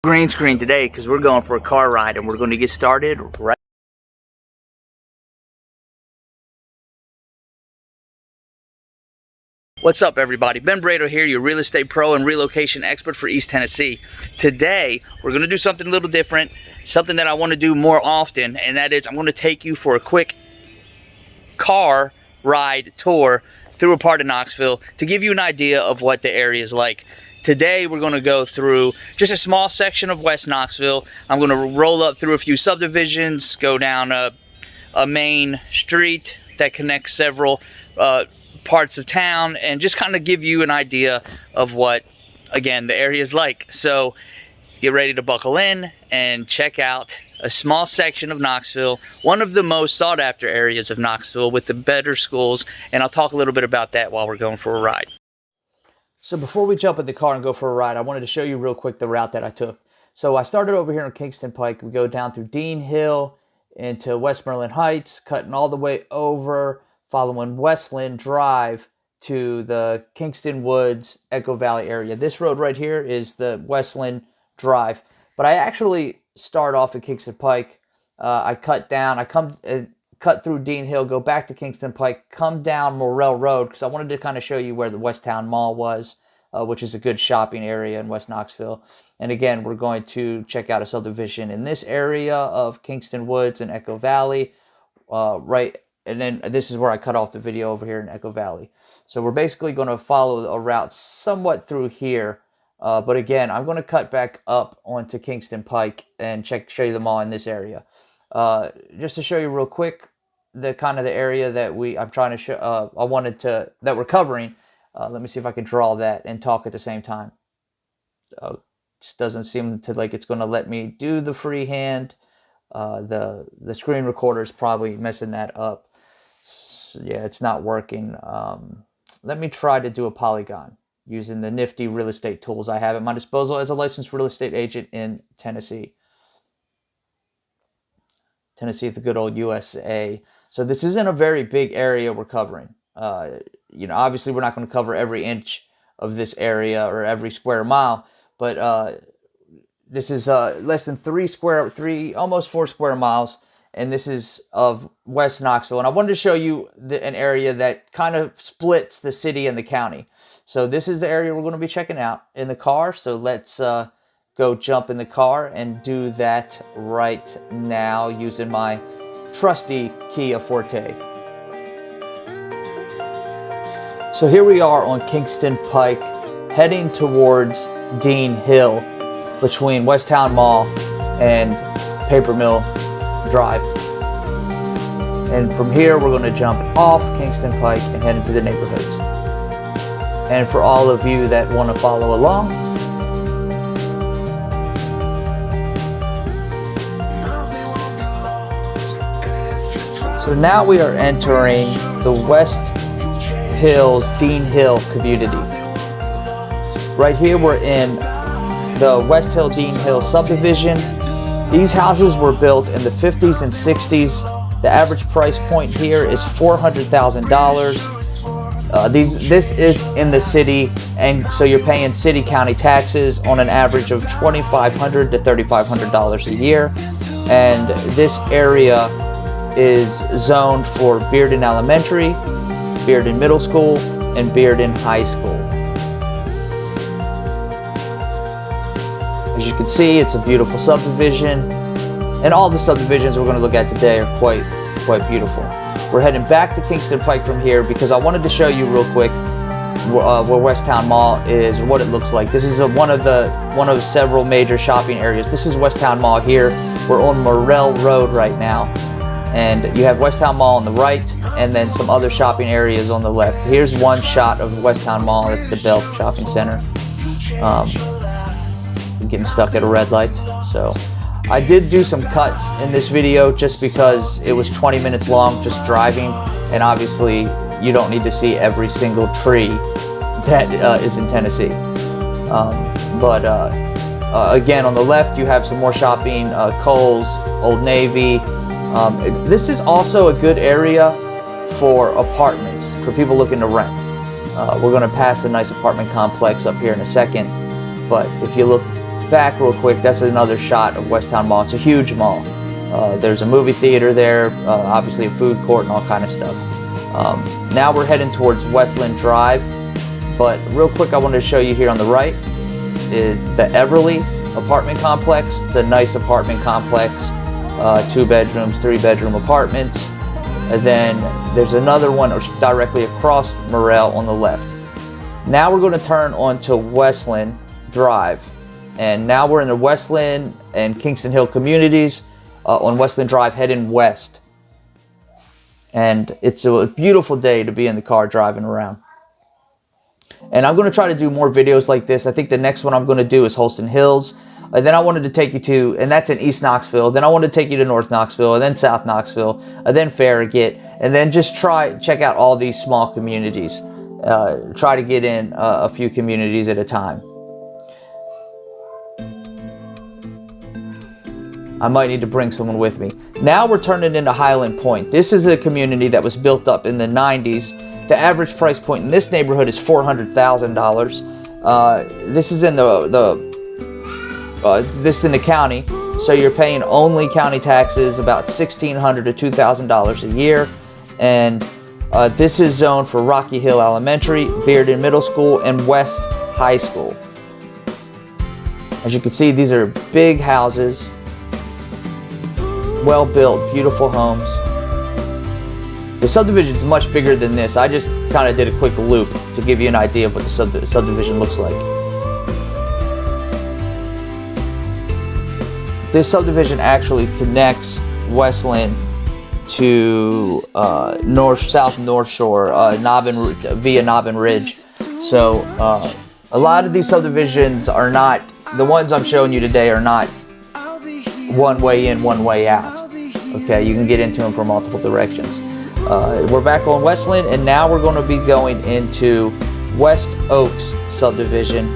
Green screen today because we're going for a car ride and we're going to get started right. What's up, everybody? Ben Barredo here, your real estate pro and relocation expert for East Tennessee. Today we're going to do something a little different, something that I want to do more often, and that is I'm going to take you for a quick car ride tour through a part of Knoxville to give you an idea of what the area is like. Today we're going to go through just a small section of West Knoxville. I'm going to roll up through a few subdivisions, go down a main street that connects several parts of town, and just kind of give you an idea of what, again, the area is like. So get ready to buckle in and check out a small section of Knoxville, one of the most sought after areas of Knoxville with the better schools, and I'll talk a little bit about that while we're going for a ride. So before we jump in the car and go for a ride, I wanted to show you real quick the route that I took. So I started over here in Kingston Pike. We go down through Deane Hill into Westmoreland Heights, cutting all the way over, following Westland Drive to the Kingston Woods, Echo Valley area. This road right here is the Westland Drive. But I actually start off at Kingston Pike. I cut down, cut through Deane Hill, go back to Kingston Pike, come down Morrell Road, because I wanted to kind of show you where the Westtown Mall was, which is a good shopping area in West Knoxville. And again, we're going to check out a subdivision in this area of Kingston Woods and Echo Valley, and then this is where I cut off the video over here in Echo Valley. So we're basically going to follow a route somewhat through here, but again, I'm going to cut back up onto Kingston Pike and show you the mall in this area. Just to show you real quick the kind of the area that I'm trying to show, that we're covering. Let me see if I can draw that and talk at the same time. Just doesn't seem to like it's going to let me do the freehand. The screen recorder is probably messing that up. So, yeah, it's not working. Let me try to do a polygon using the nifty real estate tools I have at my disposal as a licensed real estate agent in Tennessee. Tennessee, the good old USA. So this isn't a very big area we're covering. Obviously we're not going to cover every inch of this area or every square mile, but this is less than almost 4 square miles, and this is of West Knoxville. And I wanted to show you an area that kind of splits the city and the county. So this is the area we're going to be checking out in the car. So let's go jump in the car and do that right now using my trusty Kia Forte. So here we are on Kingston Pike, heading towards Deane Hill between Westtown Mall and Paper Mill Drive. And from here we're going to jump off Kingston Pike and head into the neighborhoods. And for all of you that want to follow along, so now we are entering the West Hills, Deane Hill community. Right here we're in the West Hill, Deane Hill subdivision. These houses were built in the 50s and 60s. The average price point here is $400,000. This is in the city, and so you're paying city county taxes on an average of $2,500 to $3,500 a year. And this area is zoned for Bearden Elementary, Bearden Middle School, and Bearden High School. As you can see, it's a beautiful subdivision, and all the subdivisions we're going to look at today are quite beautiful. We're heading back to Kingston Pike from here because I wanted to show you real quick where Westtown Mall is, or what it looks like. This is one of several major shopping areas. This is Westtown Mall here. We're on Morrell Road right now, and you have Westtown Mall on the right, and then some other shopping areas on the left. Here's one shot of Westtown Mall. It's the Bell Shopping Center. Getting stuck at a red light. So I did do some cuts in this video just because it was 20 minutes long just driving, and obviously you don't need to see every single tree that is in Tennessee. Again, on the left you have some more shopping, Kohl's, Old Navy. This is also a good area for apartments, for people looking to rent. We're going to pass a nice apartment complex up here in a second, but if you look back real quick, that's another shot of Westtown Mall. It's a huge mall. There's a movie theater there, obviously a food court and all kind of stuff. Now we're heading towards Westland Drive, but real quick I wanted to show you here on the right is the Everly apartment complex. It's a nice apartment complex, 2 bedrooms, 3 bedroom apartments. And then there's another one directly across Morrell on the left. Now we're going to turn onto Westland Drive. And now we're in the Westland and Kingston Hill communities on Westland Drive heading west. And it's a beautiful day to be in the car driving around. And I'm going to try to do more videos like this. I think the next one I'm going to do is Holston Hills. And then I wanted to take you to, and that's in East Knoxville. Then I wanted to take you to North Knoxville, and then South Knoxville, and then Farragut, and then just check out all these small communities. Try to get in a few communities at a time. I might need to bring someone with me. Now we're turning into Highland Point. This is a community that was built up in the 90s. The average price point in this neighborhood is $400,000. This is in this is in the county, so you're paying only county taxes about $1,600 to $2,000 a year. And this is zoned for Rocky Hill Elementary, Bearden Middle School, and West High School. As you can see, these are big houses, well-built, beautiful homes. The subdivision is much bigger than this. I just kind of did a quick loop to give you an idea of what the subdivision looks like. This subdivision actually connects Westland to South North Shore via Nobbin Ridge. So a lot of these subdivisions are not, the ones I'm showing you today are not one way in, one way out. Okay, you can get into them from multiple directions. We're back on Westland, and now we're going to be going into West Oaks subdivision.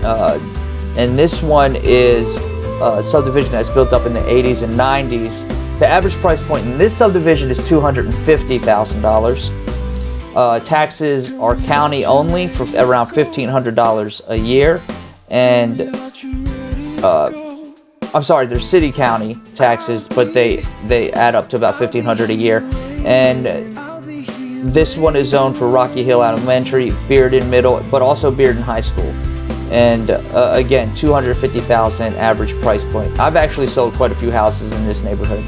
And this one is a subdivision that's built up in the 80s and 90s. The average price point in this subdivision is $250,000. Taxes are county only for around $1,500 a year. And I'm sorry, they're city county taxes, but they add up to about $1,500 a year. And this one is zoned for Rocky Hill Elementary, Bearden Middle, but also Bearden High School. And again, $250,000 average price point. I've actually sold quite a few houses in this neighborhood.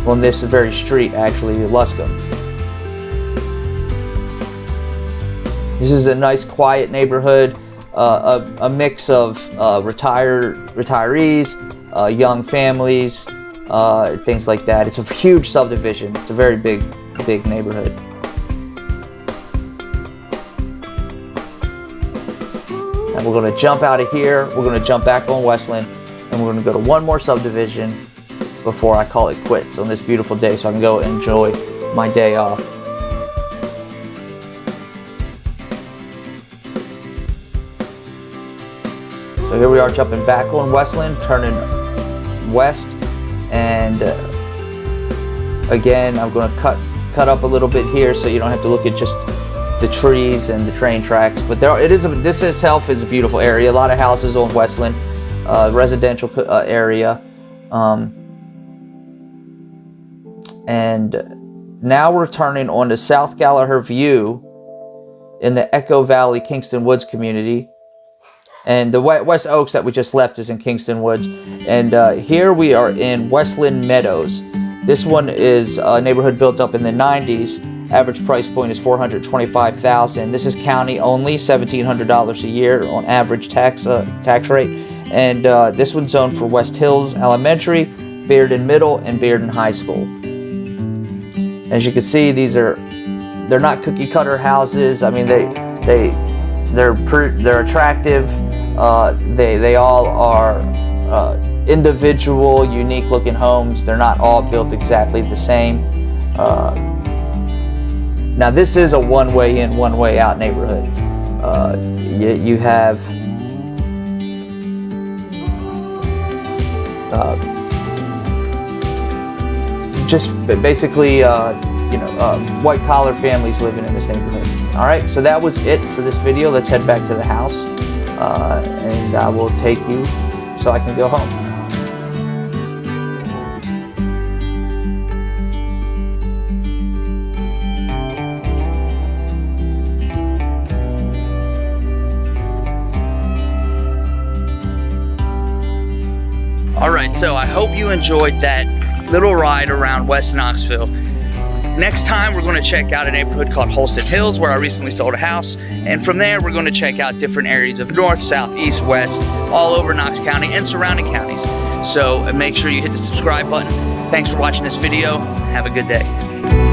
On this very street, actually, Luscombe. This is a nice, quiet neighborhood. A mix of retirees, young families, things like that. It's a huge subdivision. It's a very big neighborhood. And we're going to jump out of here. We're going to jump back on Westland, and we're going to go to one more subdivision before I call it quits on this beautiful day, so I can go enjoy my day off. So here we are jumping back on Westland, turning west, and again I'm going to cut up a little bit here so you don't have to look at just the trees and the train tracks. But this itself is a beautiful area. A lot of houses on Westland, residential area, and now we're turning on to South Gallaher View in the Echo Valley Kingston Woods community. And the West Oaks that we just left is in Kingston Woods. And here we are in Westland Meadows. This one is a neighborhood built up in the 90s. Average price point is $425,000. This is county only, $1,700 a year on average tax rate. And this one's zoned for West Hills Elementary, Bearden Middle, and Bearden High School. As you can see, they're not cookie cutter houses. I mean, they're attractive. They all are individual, unique looking homes. They're not all built exactly the same. Now this is a one way in, one way out neighborhood. You have just basically white collar families living in this neighborhood. All right, so that was it for this video. Let's head back to the house. and I will take you so I can go home. Alright, so I hope you enjoyed that little ride around West Knoxville. Next time we're going to check out a neighborhood called Holston Hills, where I recently sold a house, and from there we're going to check out different areas of north, south, east, west, all over Knox County and surrounding counties. So make sure you hit the subscribe button. Thanks for watching this video. Have a good day.